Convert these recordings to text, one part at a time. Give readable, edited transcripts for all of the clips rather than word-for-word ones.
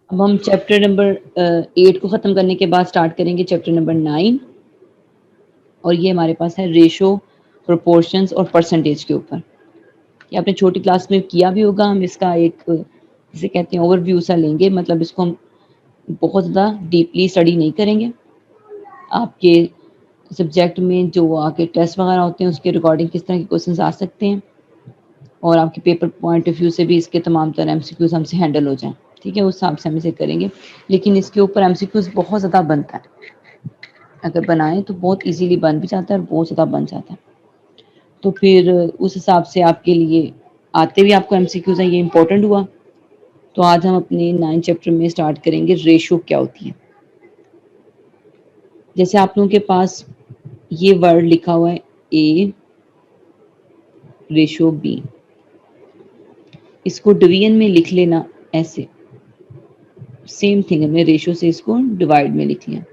अब हम chapter number 8 को ख़त्म करने के बाद स्टार्ट करेंगे चैप्टर नंबर 9 और ये हमारे पास है रेशो, प्रोपोर्शंस और परसेंटेज के ऊपर। ये आपने छोटी क्लास में किया भी होगा। हम इसका एक जिसे कहते हैं ओवरव्यू सा लेंगे, मतलब इसको हम बहुत ज़्यादा डीपली स्टडी नहीं करेंगे। आपके सब्जेक्ट में जो आके टेस्ट वगैरह होते हैं उसके रिकॉर्डिंग किस तरह के क्वेश्चंस आ सकते हैं और आपके पेपर पॉइंट ऑफ व्यू से भी इसके तमाम तरह एमसीक्यूज हमसे हैंडल हो जाएं, ठीक है, उस हिसाब से हम इसे करेंगे। लेकिन इसके ऊपर एमसीक्यूज बहुत ज़्यादा बनता है, अगर बनाएं तो बहुत इजीली बन भी जाता है और बहुत ज़्यादा बन जाता है। तो फिर उस हिसाब से आपके लिए आते भी आपको एमसीक्यूज हैं, ये इंपॉर्टेंट हुआ। तो आज हम अपने 9 चैप्टर में स्टार्ट करेंगे रेशो क्या होती है। जैसे आप लोगों के पास ये वर्ड लिखा हुआ है ए रेशो बी, इसको डिवीजन में लिख लेना ऐसे, सेम थिंग हमने रेशो से इसको डिवाइड में लिख लिया।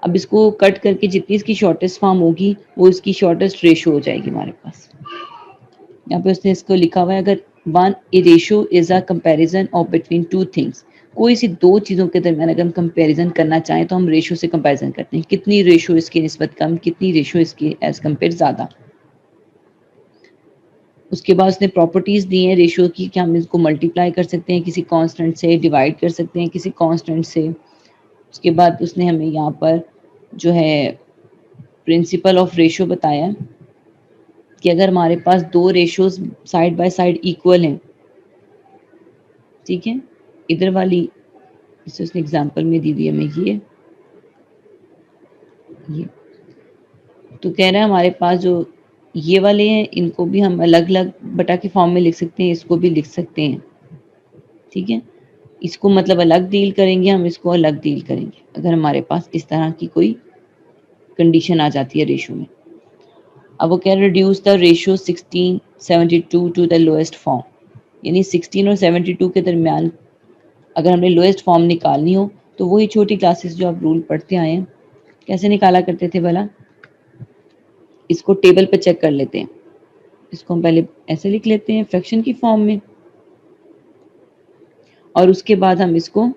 अब इसको कट करके जितनी इसकी शॉर्टेस्ट फॉर्म होगी वो इसकी शॉर्टेस्ट रेशो हो जाएगी हमारे पास। यहाँ पे उसने इसको लिखा हुआ है, अगर one A ratio is a comparison of between two things, कोई सी दो चीज़ों के दरमियान अगर हम कंपैरिजन करना चाहें तो हम रेशो से कंपैरिजन करते हैं, कितनी रेशो इसकी निस्बत कम, कितनी रेशो इसकी एज कम्पेयर ज़्यादा। उसके बाद उसने प्रॉपर्टीज़ दी हैं रेशो की कि हम इसको मल्टीप्लाई कर सकते हैं किसी कांस्टेंट से, डिवाइड कर सकते हैं किसी कांस्टेंट से। उसके बाद उसने हमें यहाँ पर जो है प्रिंसिपल ऑफ रेशो बताया कि अगर हमारे पास दो ratios side by side equal हैं, ठीक है, इधर वाली जैसे उसने एग्जांपल में दी है हमें ये तो कह रहा है हमारे पास जो ये वाले हैं इनको भी हम अलग अलग बटा के फॉर्म में लिख सकते हैं, इसको भी लिख सकते हैं, ठीक है। इसको मतलब अलग डील करेंगे, हम इसको अलग डील करेंगे अगर हमारे पास इस तरह की कोई कंडीशन आ जाती है रेशो में। अब वो कह रहे reduce the ratio 1672 to the lowest form, यानी 16 और 72 के दरमियान अगर हमने लोएस्ट फॉर्म निकालनी हो तो वही छोटी क्लासेस जो आप रूल पढ़ते आए हैं, कैसे निकाला करते थे भला, इसको टेबल पे चेक कर लेते हैं। इसको हम पहले ऐसे लिख लेते हैं फ्रैक्शन की फॉर्म में और उसके बाद हम इसको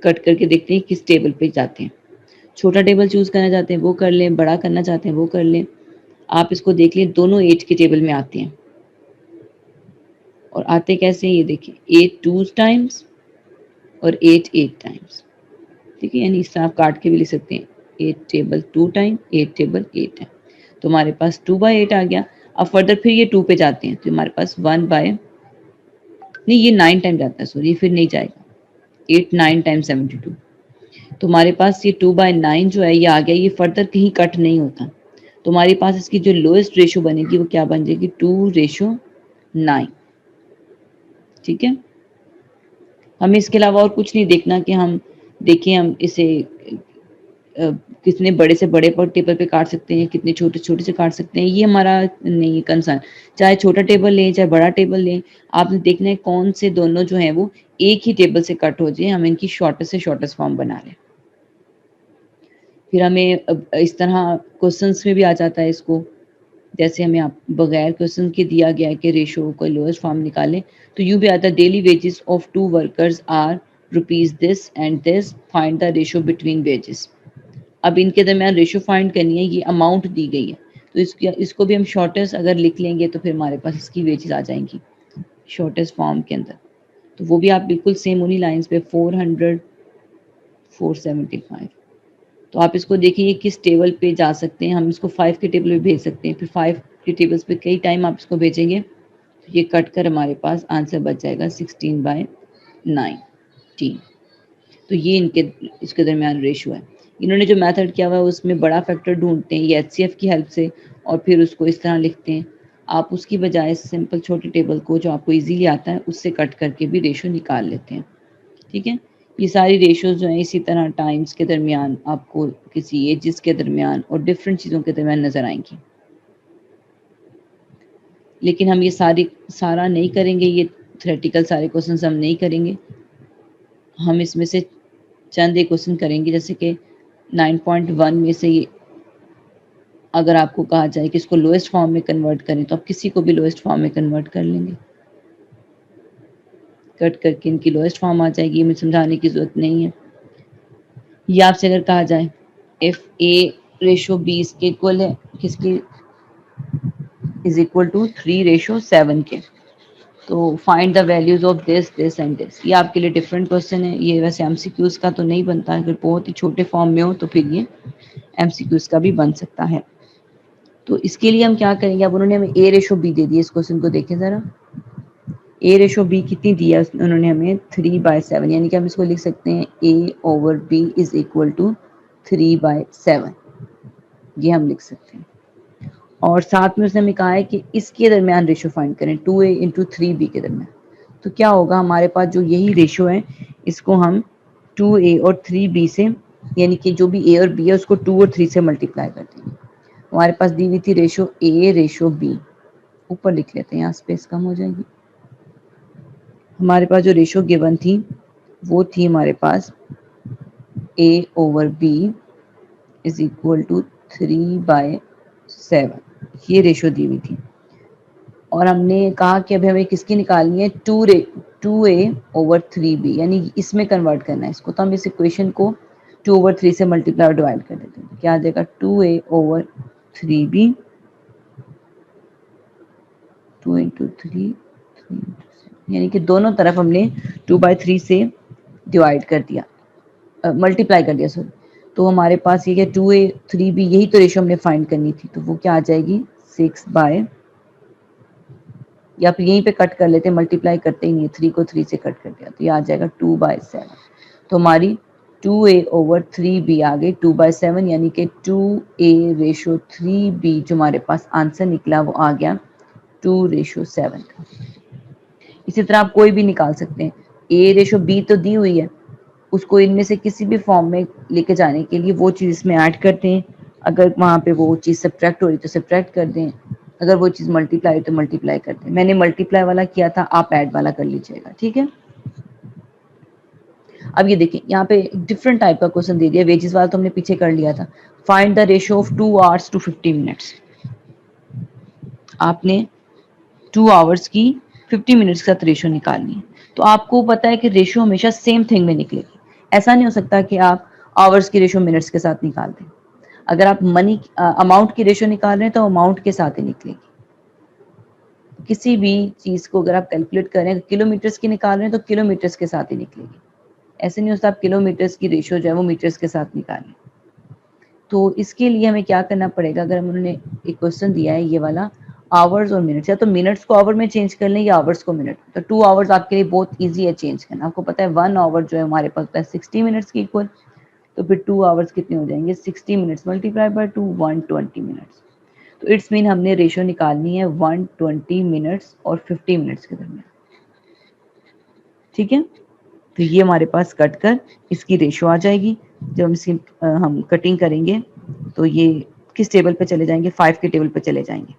कट करके देखते हैं किस टेबल पे जाते हैं। छोटा टेबल चूज करना चाहते हैं वो कर लें, बड़ा करना चाहते हैं वो कर लें। आप इसको देख लें, दोनों 8 के टेबल में आते हैं और आते कैसे हैं ये देखिए, 8 2 टाइम्स और 8 8 टाइम्स, ठीक है, यानी इस तरह आप काट के भी लिख सकते हैं 8 टेबल 2 टाइम 8 टेबल 8 है, तो हमारे पास 2/8 आ गया। अब फर्दर फिर ये 2 पे जाते हैं तो हमारे पास 1 बाय नहीं ये 9 टाइम जाता है, सॉरी फिर नहीं जाएगा, 8 9 टाइम 72, तो हमारे पास ये 2/9 जो है ये आ गया, ये फर्दर कहीं कट नहीं होता। तो हमारे पास इसकी जो लोएस्ट रेशो बनेगी वो क्या बन जाएगी 2:9, ठीक है। हमें इसके अलावा और कुछ नहीं देखना कि हम देखें हम इसे कितने बड़े से बड़े पर टेबल पे काट सकते हैं, कितने छोटे छोटे से काट सकते हैं, ये हमारा नहीं कंसर्न। चाहे छोटा टेबल लें चाहे बड़ा टेबल लें, आपने देखना है कौन से दोनों जो हैं वो एक ही टेबल से कट हो जाए, हम इनकी शॉर्टेस्ट से शॉर्टेस्ट फॉर्म बना लें। फिर हमें इस तरह क्वेश्चंस में भी आ जाता है इसको, जैसे हमें आप बगैर क्वेश्चन के दिया गया है कि रेशो को लोएस्ट फॉर्म निकालें, तो यूँ भी आता है daily wages of 2 workers are rupees this and this, find the ratio between wages. अब इनके दरमियान रेशो फाइंड करनी है, ये अमाउंट दी गई है, तो इसको भी हम शॉर्टेस्ट अगर लिख लेंगे तो फिर हमारे पास इसकी वेजेस आ जाएंगी शॉर्टेस्ट फॉर्म के अंदर। तो वो भी आप बिल्कुल सेम उन्हीं लाइंस पे 400 475, तो आप इसको देखिए किस टेबल पे जा सकते हैं, हम इसको 5 के टेबल पे भेज सकते हैं, फिर 5 के टेबल्स पे कई टाइम आप इसको भेजेंगे तो ये कट कर हमारे पास आंसर बच जाएगा 16/19। तो ये इनके इसके दरमियान रेशो है। इन्होंने जो मेथड किया हुआ है उसमें बड़ा फैक्टर ढूंढते हैं ये एचसीएफ की हेल्प से और फिर उसको इस तरह लिखते हैं। आप उसकी बजाय सिंपल छोटे टेबल को जो आपको इजीली आता है उससे कट करके भी रेशो निकाल लेते हैं, ठीक है। ये सारी रेशोज जो हैं इसी तरह टाइम्स के दरमियान आपको किसी एजेस के दरमियान और डिफरेंट चीज़ों के दरमियान नज़र आएंगी। लेकिन हम ये सारा नहीं करेंगे, ये थ्योरेटिकल सारे क्वेश्चंस हम नहीं करेंगे, हम इसमें से चंद एक क्वेश्चन करेंगे। जैसे कि 9.1 में से ये अगर आपको कहा जाए कि इसको लोएस्ट फॉर्म में कन्वर्ट करें तो आप किसी को भी लोएस्ट फॉर्म में कन्वर्ट कर लेंगे। कट करके इनकी लोएस्ट फॉर्म आ जाएगी, मुझे समझाने की ज़रूरत नहीं है। ये आपसे अगर कहा जाए इफ ए रेशो बी इसके इक्वल है, किसकी इज इक्वल टू 3:7 के, तो find the values of this this and this. ये आपके लिए डिफरेंट क्वेश्चन है, ये वैसे एमसीक्यूज का तो नहीं बनता, अगर बहुत ही छोटे फॉर्म में हो तो फिर ये एमसीक्यूज का भी बन सकता है। तो इसके लिए हम क्या करेंगे, अब उन्होंने हमें ए रेशो बी दे दी, इस क्वेश्चन को देखें जरा। ए रेशो बी कितनी दी है उन्होंने हमें 3/7, यानी कि हम इसको लिख सकते हैं A over B is equal to 3/7, ये हम लिख सकते हैं। और साथ में उसने हमें कहा है कि इसके दरमियान रेशो फाइंड करें 2a इंटू 3b के दरमियान। तो क्या होगा, हमारे पास जो यही रेशो है इसको हम 2a और 3b से, यानी कि जो भी a और b है उसको 2 और 3 से मल्टीप्लाई कर देंगे। हमारे पास दी हुई थी रेशो a रेशो b, ऊपर लिख लेते हैं, यहाँ स्पेस कम हो जाएगी। हमारे पास जो रेशो गिवन थी वो थी हमारे पास a over b is equal to 3/7, ये रेशो दी हुई थी। और हमने कहा कि अभी हमें किसकी निकालनी है, 2a ओवर 3b, यानी इसमें कन्वर्ट करना है इसको। तो हम इस इक्वेशन को 2 ओवर 3 से मल्टीप्लाई और डिवाइड कर देते हैं, क्या आ जाएगा 2a ओवर 3b, 2 इंटू 3, यानी कि दोनों तरफ हमने 2/3 से डिवाइड कर दिया, मल्टीप्लाई कर दिया सॉरी। तो हमारे पास ये 2a 3b, यही तो रेशो हमने फाइंड करनी थी, तो वो क्या आ जाएगी 6/, या फिर यहीं पे कट कर लेते हैं, मल्टीप्लाई करते ही नहीं, 3 को 3 से कट कर दिया, तो ये आ जाएगा 2/7। तो हमारी 2a ओवर 3b आ गई 2/7, यानी कि 2a रेशो 3b जो हमारे पास आंसर निकला वो आ गया 2:7 का। इसी तरह आप कोई भी निकाल सकते हैं, a रेशो b तो दी हुई है, उसको इनमें से किसी भी फॉर्म में लेके जाने के लिए वो चीज़ इसमें ऐड करते हैं, अगर वहाँ पे वो चीज़ सब्ट्रैक्ट हो रही तो सब्ट्रैक्ट कर दें, अगर वो चीज़ मल्टीप्लाई तो मल्टीप्लाई कर दें। मैंने मल्टीप्लाई वाला किया था, आप ऐड वाला कर लीजिएगा, ठीक है। अब ये देखिए यहाँ पे डिफरेंट टाइप का क्वेश्चन दे दिया, वेजेस वाला तो हमने पीछे कर लिया था। Find the ratio of 2 hours to 50 minutes. आपने 2 आवर्स की 50 मिनट्स के साथ रेशियो निकालनी है। तो आपको पता है कि रेशियो हमेशा सेम थिंग में निकलेगी, ऐसा नहीं हो सकता कि आप आवर्स की रेशियो मिनट्स के साथ निकाल दें। अगर आप मनी अमाउंट की रेशियो निकाल रहे हैं तो अमाउंट के साथ ही निकलेगी। किसी भी चीज़ को अगर आप कैलकुलेट कर रहे हैं, किलोमीटर्स की निकाल रहे हैं तो किलोमीटर्स के साथ ही निकलेगी। ऐसे नहीं होता आप किलोमीटर्स की रेशियो जो है वो मीटर्स के साथ निकालें। तो इसके लिए हमें क्या करना पड़ेगा, अगर हम उन्होंने एक क्वेश्चन दिया है ये वाला आवर्स और मिनट्स, या तो मिनट्स को आवर में चेंज कर लें या आवर्स को मिनट। तो 2 आवर्स आपके लिए बहुत ईजी है चेंज करना। आपको पता है 1 आवर जो है हमारे पास होता है 60 मिनट्स के इक्वल, तो फिर 2 आवर्स कितने हो जाएंगे 60 मिनट्स मल्टीप्लाई बाय 2, 120 मिनट्स। तो इट्स मीन हमने रेशियो निकालनी है 120 मिनट्स और 50 मिनट्स के दरमियान, ठीक है। तो ये हमारे पास कट कर इसकी रेशियो आ जाएगी। जब हम इसकी हम कटिंग करेंगे तो ये किस टेबल पे चले जाएंगे, 5 के टेबल पे चले जाएंगे।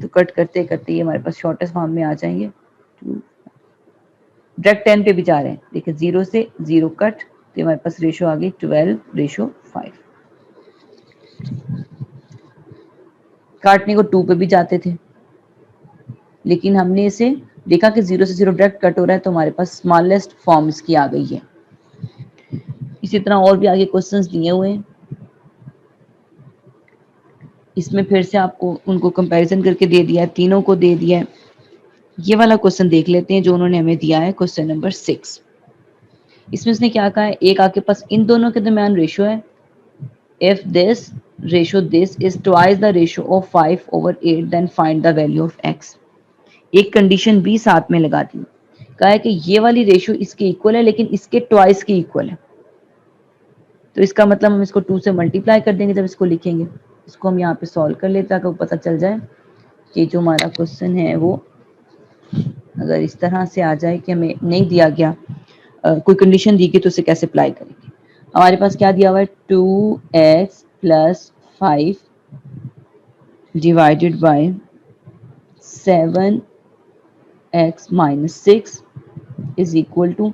तो कट करते करते ये हमारे पास शॉर्टेस्ट फॉर्म में आ जाएंगे। डायरेक्ट 10 पे भी जा रहे हैं, देखिए 0 से 0 कट, तो हमारे पास रेशियो आ गई 12:5। काटने को 2 पे भी जाते थे, लेकिन हमने इसे देखा कि 0 से 0 डायरेक्ट कट हो रहा है, तो हमारे पास स्मॉलेस्ट फॉर्म इसकी आ गई है। इसी तरह और भी आगे क्वेश्चंस दिए हुए हैं, इसमें फिर से आपको उनको कंपैरिजन करके दे दिया है, तीनों को दे दिया है। ये वाला क्वेश्चन देख लेते हैं जो उन्होंने हमें दिया है, क्वेश्चन नंबर 6। इसमें उसने क्या कहा है, एक आपके पास इन दोनों के दरमियान रेशियो है, if this ratio this is twice the ratio of 5/8 then find the value of x। एक कंडीशन भी साथ में लगा दी, कहा है कि ये वाली रेशियो इसके इक्वल है लेकिन इसके ट्वाइस के इक्वल है। तो इसका मतलब हम इसको 2 से मल्टीप्लाई कर देंगे जब इसको लिखेंगे। इसको हम यहाँ पे सॉल्व कर लेते हैं, ताकि पता चल जाए कि जो हमारा क्वेश्चन है वो अगर इस तरह से आ जाए कि हमें नहीं दिया गया, कोई कंडीशन दी गई तो उसे कैसे अप्लाई करेंगे। हमारे पास क्या दिया हुआ है 2x + 5 divided by 7x - 6 is equal to,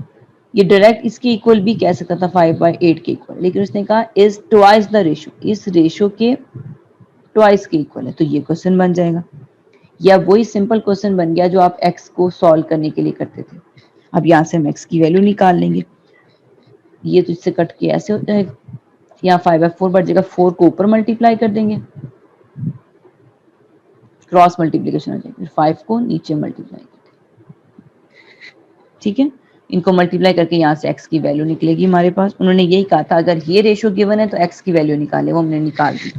ये डायरेक्ट इसके इक्वल भी कह सकता था 5/8 के इक्वल, लेकिन उसने कहा इज ट्वाइस द रेशियो, इस रेशियो के ट्वाइस के इक्वल है, तो ये क्वेश्चन बन जाएगा। या वही सिंपल क्वेश्चन बन गया जो आप x को सॉल्व करने के लिए करते थे। अब यहाँ से हम x की वैल्यू निकाल लेंगे। ये तो इससे कट के ऐसे हो जाएगा, यहाँ 5/4 बढ़ जाएगा, 4 को ऊपर मल्टीप्लाई कर देंगे, क्रॉस मल्टीप्लीकेशन हो जाएगी, 5 को नीचे मल्टीप्लाई कर देंगे। ठीक है, इनको मल्टीप्लाई करके यहाँ से x की वैल्यू निकलेगी हमारे पास। उन्होंने यही कहा था अगर ये रेशियो गिवन है तो x की वैल्यू निकाले, वो हमने निकाल दी।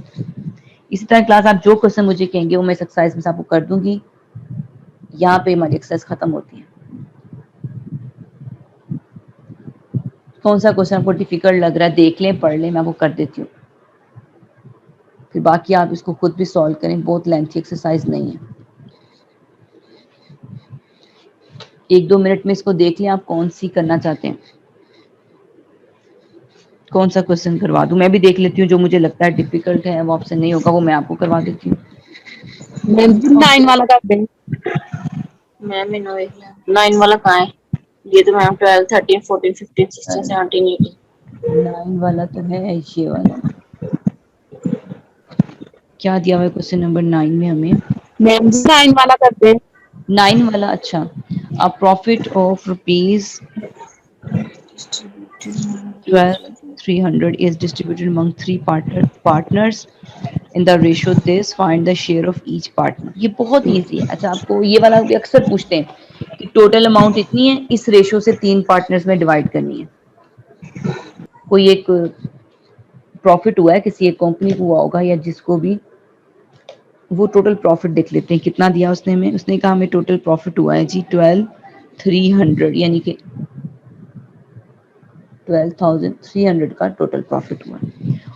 इसी तरह क्लास आप जो क्वेश्चन मुझे कहेंगे वो मैं एक्सरसाइज में आपको कर दूंगी। यहाँ पे हमारी एक्सरसाइज खत्म होती है। कौन सा क्वेश्चन आपको डिफिकल्ट लग रहा है देख लें, पढ़ लें, मैं आपको कर देती हूँ, फिर बाकी आप इसको खुद भी सॉल्व करें, बहुत लेंथी एक्सरसाइज नहीं है। 1-2 मिनट में इसको देख लें आप कौन सी करना चाहते हैं, कौन सा क्वेश्चन करवा दूं। मैं भी देख लेती हूँ, जो मुझे लगता है डिफिकल्ट है वो ऑप्शन नहीं होगा वो मैं आपको करवा देती हूँ। 9 वाला कर दें मैम। 9 वाला कहाँ है? ये तो मैम 12, 13, 14, 15, 16, 17, 18। 9 वाला तो है ये वाला। क्या दिया हुआ है क्वेश्चन नंबर 9 में हमें? मैम 9 वाला कर दें। 9 वाला, अच्छा। A profit of rupees 12,300 is distributed among 3 partners in the ratio this, find the share of each partner। ये बहुत इजी है। अच्छा, आपको ये वाला भी अक्सर पूछते हैं कि टोटल अमाउंट इतनी है, इस रेशियो से 3 पार्टनर्स में डिवाइड करनी है। कोई एक प्रॉफिट हुआ है, किसी एक कंपनी को हुआ होगा या जिसको भी, वो टोटल प्रॉफिट देख लेते हैं कितना दिया उसने हमें। उसने कहा हमें टोटल प्रॉफिट हुआ है जी 12,300, यानी कि 12,300 का टोटल प्रॉफिट हुआ।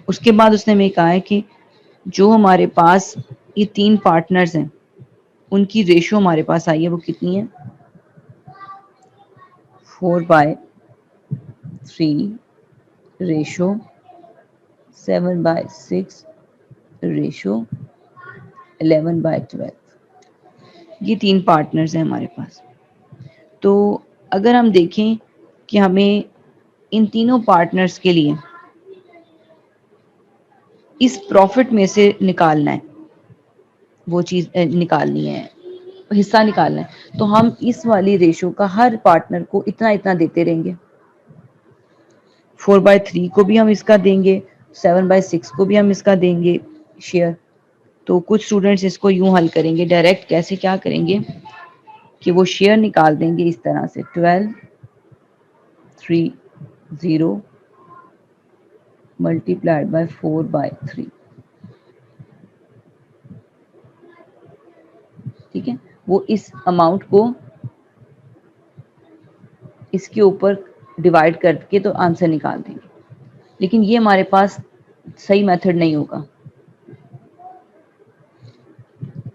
उसके बाद उसने हमें कहा है कि जो हमारे पास ये 3 पार्टनर्स हैं उनकी रेशियो हमारे पास आई है, वो कितनी है? 4/3 रेशियो 7/6 रेशियो 11/12। ये 3 पार्टनर्स हैं हमारे पास। तो अगर हम देखें कि हमें इन तीनों पार्टनर्स के लिए इस प्रॉफिट में से निकालना है, वो चीज निकालनी है, हिस्सा निकालना है, तो हम इस वाली रेशियो का हर पार्टनर को इतना इतना देते रहेंगे। 4/3 को भी हम इसका देंगे, 7/6 को भी हम इसका देंगे शेयर। तो कुछ स्टूडेंट्स इसको यूं हल करेंगे डायरेक्ट, कैसे क्या करेंगे कि वो शेयर निकाल देंगे इस तरह से 12,300 मल्टीप्लाइड बाय 4/3। ठीक है, वो इस अमाउंट को इसके ऊपर डिवाइड करके तो आंसर निकाल देंगे। लेकिन ये हमारे पास सही मेथड नहीं होगा।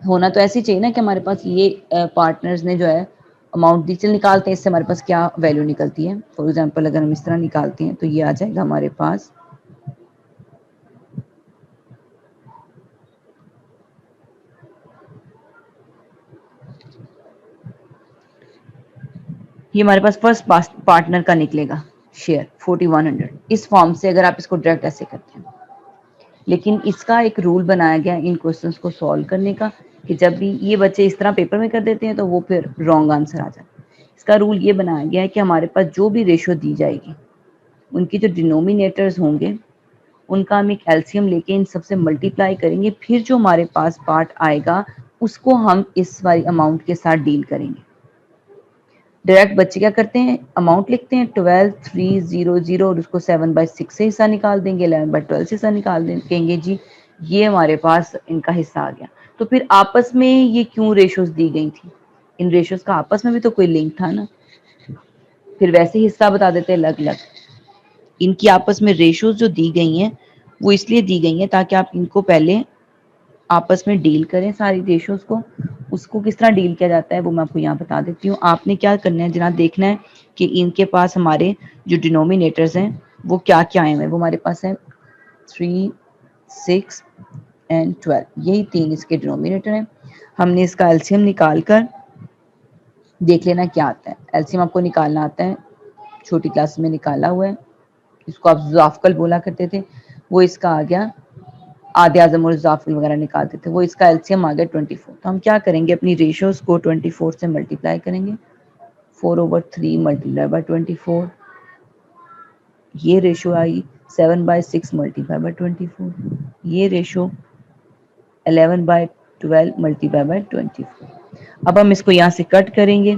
होना तो ऐसे ही चाहिए ना कि हमारे पास ये पार्टनर्स ने जो है अमाउंट दी, चल निकालते हैं इससे हमारे पास क्या वैल्यू निकलती है। फॉर एग्जांपल अगर हम इस तरह निकालते हैं तो ये आ जाएगा हमारे पास ये हमारे पास फर्स्ट पार्टनर का निकलेगा शेयर 4100 इस फॉर्म से, अगर आप इसको डायरेक्ट ऐसे करते हैं। लेकिन इसका एक रूल बनाया गया इन क्वेश्चंस को सॉल्व करने का कि जब भी ये बच्चे इस तरह पेपर में कर देते हैं तो वो फिर रॉन्ग आंसर आ जाता है। इसका रूल ये बनाया गया है कि हमारे पास जो भी रेशियो दी जाएगी उनकी जो डिनोमिनेटर्स होंगे उनका हम एक एलसीएम लेके इन सबसे मल्टीप्लाई करेंगे, फिर जो हमारे पास पार्ट आएगा उसको हम इस वाली अमाउंट के साथ डील करेंगे। डायरेक्ट बच्चे क्या करते हैं, अमाउंट लिखते हैं 12,300 और उसको 7/6 से हिस्सा निकाल देंगे, 11/12 से हिस्सा निकाल देंगे, कहेंगे जी ये हमारे पास इनका हिस्सा आ गया। तो फिर आपस में ये क्यों रेशियोज दी गई थी? इन रेशियोज का आपस में भी तो कोई लिंक था ना, फिर वैसे हिस्सा बता देते अलग अलग। इनकी आपस में रेशियोज जो दी गई हैं वो इसलिए दी गई हैं ताकि आप इनको पहले आपस में डील करें सारी रेशियोज को। उसको किस तरह डील किया जाता है वो मैं आपको यहाँ बता देती हूँ। आपने क्या करना है जनाब, देखना है कि इनके पास हमारे जो डिनोमिनेटर्स हैं वो क्या क्या आए हैं। वो हमारे पास है 3, 6 एंड 12, यही 3 इसके डिनोमिनेटर हैं। हमने इसका एलसीएम निकाल कर देख लेना क्या आता है। एलसीएम आपको निकालना आता है, छोटी क्लास में निकाला हुआ है, इसको आप ज़ाफ़कल बोला करते थे। वो इसका आ गया आधे आजम और ज़ाफ़कल वगैरह निकालते थे, वो इसका एलसीएम आ गया 24। तो हम क्या करेंगे, अपनी रेशियोज को 24 से मल्टीप्लाई करेंगे, 4/3 मल्टीप्लाई बाय 24, ये रेशो आई 7/6 मल्टीप्लाई बाय 24, ये रेशो 11/12 मल्टीप्लाई बाय 24। अब हम इसको यहाँ से कट करेंगे,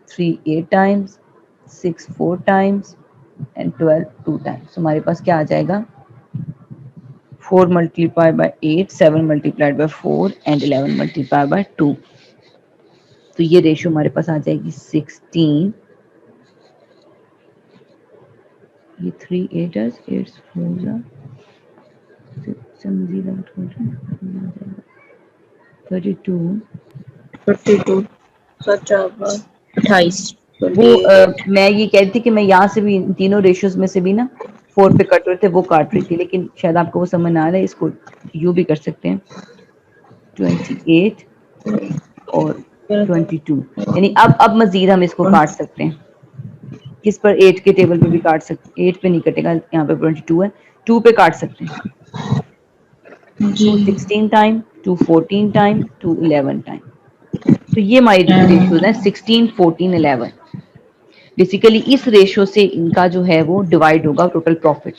3 8 टाइम्स, 6 4 टाइम्स एंड 12 2 टाइम्स। हमारे पास क्या आ जाएगा, 4 multiply by 8, 7 multiplied by 4 and 11 multiply by 2। तो ये रेशो हमारे पास आ जाएगी 16, ये 3 8 8 4 32 32 28। वो मैं ये कहती थी कि मैं यहाँ से भी तीनों रेशियोज में से भी ना 4 पे कट रहे थे, वो काट रही थी, लेकिन शायद आपको वो समझ ना आ रहा है। इसको यू भी कर सकते हैं, 28 और 22, यानी अब मजीद हम इसको काट सकते हैं। किस पर, 8 के टेबल पे भी काट सकते, 8 पे नहीं कटेगा, यहाँ पे 22 है, 2 पे काट सकते हैं, 2 16 टाइम, 2 14 टाइम, 2 11 टाइम। तो ये हमारी रेशियोज हैं 16 14 11। बेसिकली इस रेशो से इनका जो है वो डिवाइड होगा टोटल प्रॉफिट।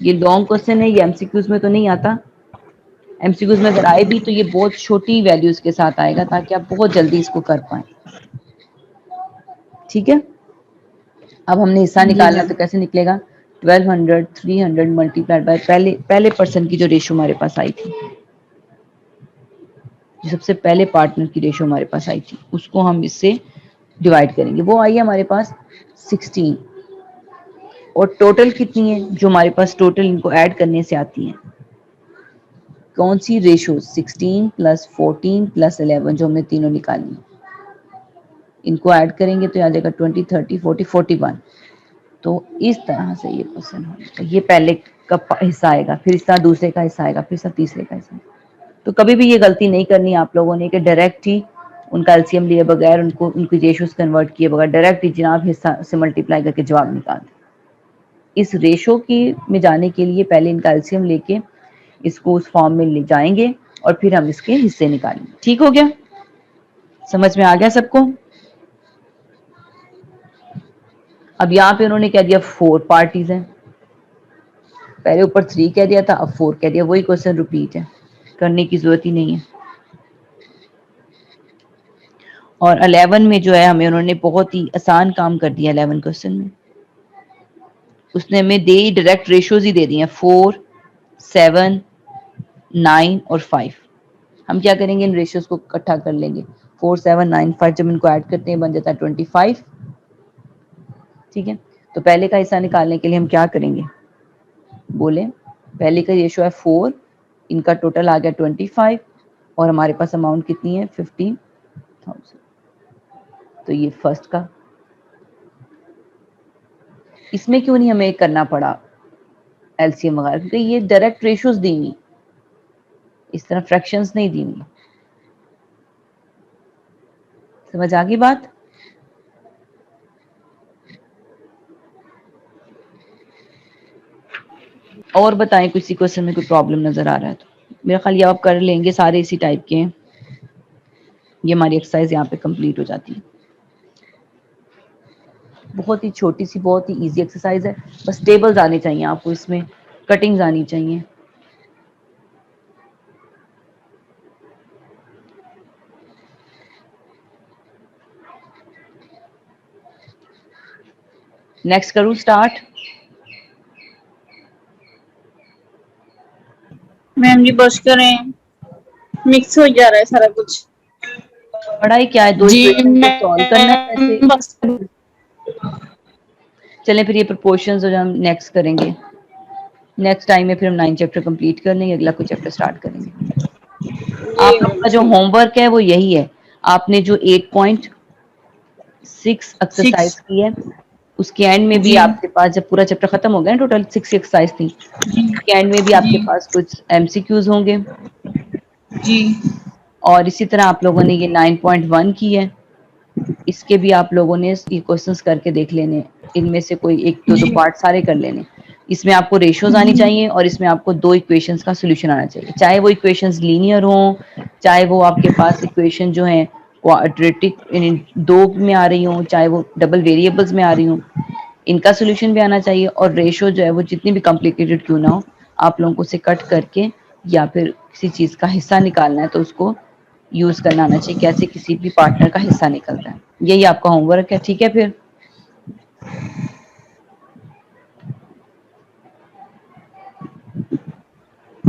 ये लॉन्ग क्वेश्चन है, ये एमसीक्यूज में तो नहीं आता। एमसीक्यूज में अगर आए भी तो ये बहुत छोटी वैल्यूज के साथ आएगा, ताकि आप बहुत जल्दी इसको कर पाए। ठीक है, अब हमने हिस्सा निकालना, तो कैसे निकलेगा, 1200 300 मल्टीप्लाइड बाय पहले पर्सन की जो रेशो हमारे पास आई थी, जो सबसे पहले पार्टनर की रेशो हमारे पास आई थी, उसको हम इससे डिवाइड करेंगे। वो आई है हमारे पास 16, और टोटल कितनी है, जो हमारे पास टोटल इनको ऐड करने से आती है, कौन सी रेशो, 16 प्लस 14 प्लस 11, जो हमने तीनों निकाली, इनको ऐड करेंगे तो आ जाएगा 20 30 40 41। तो इस तरह से ये क्वेश्चन होगा, ये पहले का हिस्सा आएगा, फिर इस तरह दूसरे का हिस्सा आएगा, फिर तीसरे का हिस्सा। तो कभी भी ये गलती नहीं करनी आप लोगों ने कि डायरेक्ट ही उनका एलसीएम लिए बगैर, उनकी रेशोज कन्वर्ट किए बगैर डायरेक्ट ही जनाब हिस्सा से मल्टीप्लाई करके जवाब निकाल दें। इस रेशो की में जाने के लिए पहले इनका एलसीएम लेके इसको उस फॉर्म में ले जाएंगे और फिर हम इसके हिस्से निकालेंगे। ठीक हो गया, समझ में आ गया सबको। अब यहाँ पे उन्होंने कह दिया 4 पार्टीज हैं, पहले ऊपर 3 कह दिया था, अब 4 कह दिया, वही क्वेश्चन रिपीट है, करने की जरूरत ही नहीं है। और 11 में जो है हमें उन्होंने बहुत ही आसान काम कर दिया। 11 क्वेश्चन में उसने हमें डायरेक्ट रेशियोज ही दे दी हैं, 4 7 9 और 5। हम क्या करेंगे, इन रेशियोज को इकट्ठा कर लेंगे, 4 7 9 5, जब इनको ऐड करते हैं बन जाता है 25। ठीक है, तो पहले का हिस्सा निकालने के लिए हम क्या करेंगे, बोले, पहले का रेशियो है 4, इनका टोटल आ गया 25, और हमारे पास अमाउंट कितनी है 15,000। तो ये फर्स्ट का, इसमें क्यों नहीं हमें करना पड़ा एलसीएम वगैरह, क्योंकि ये डायरेक्ट रेशियोज दी हुई, इस तरह फ्रैक्शंस नहीं दी हुई। समझ आ गई बात। और बताएं, किसी क्वेश्चन में कोई प्रॉब्लम नजर आ रहा है तो। मेरा ख्याल ये आप कर लेंगे, सारे इसी टाइप के हैं। ये हमारी एक्सरसाइज यहाँ पे कंप्लीट हो जाती है। बहुत ही छोटी सी, बहुत ही इजी एक्सरसाइज है, बस टेबल्स आने चाहिए आपको, इसमें कटिंग्स आनी चाहिए। नेक्स्ट करूं स्टार्ट। मैम जी बस करें, मिक्स हो जा रहा है सारा कुछ। पढ़ाई क्या है, 2 इक्वेशन को सॉल्व करना है वैसे। बस चलें फिर ये प्रोपोर्शंस जो हम नेक्स्ट करेंगे, नेक्स्ट टाइम में फिर हम 9 चैप्टर कंप्लीट कर लेंगे, अगला कोई चैप्टर स्टार्ट करेंगे। आप लोग का जो होमवर्क है वो यही है, आपने जो 8.6 एक्सरसाइज की है, उसके एंड में भी आपके पास, जब पूरा चैप्टर खत्म हो गया ना, टोटल 6 एक्सरसाइज थी, उसके एंड में भी आपके पास कुछ एमसीक्यूज होंगे जी, और इसी तरह आप लोगों ने ये 9.1 की है, इसके भी आप लोगों ने ये क्वेश्चंस करके देख लेने, इनमें से कोई एक दो पार्ट सारे कर लेने। इसमें आपको रेशियोज आनी चाहिए और इसमें आपको 2 इक्वेशंस का सोल्यूशन आना चाहिए, चाहे वो इक्वेशंस लीनियर हो, चाहे वो आपके पास इक्वेशन जो है क्वाड्रेटिक इन 2 में आ रही हों, चाहे वो डबल वेरिएबल्स में आ रही हों, इनका सॉल्यूशन भी आना चाहिए और रेशो जो है वो जितनी भी कॉम्प्लिकेटेड क्यों ना हो, आप लोगों को उसे कट करके या फिर किसी चीज़ का हिस्सा निकालना है तो उसको यूज़ करना आना चाहिए, कैसे किसी भी पार्टनर का हिस्सा निकलता है। यही आपका होमवर्क है, ठीक है फिर?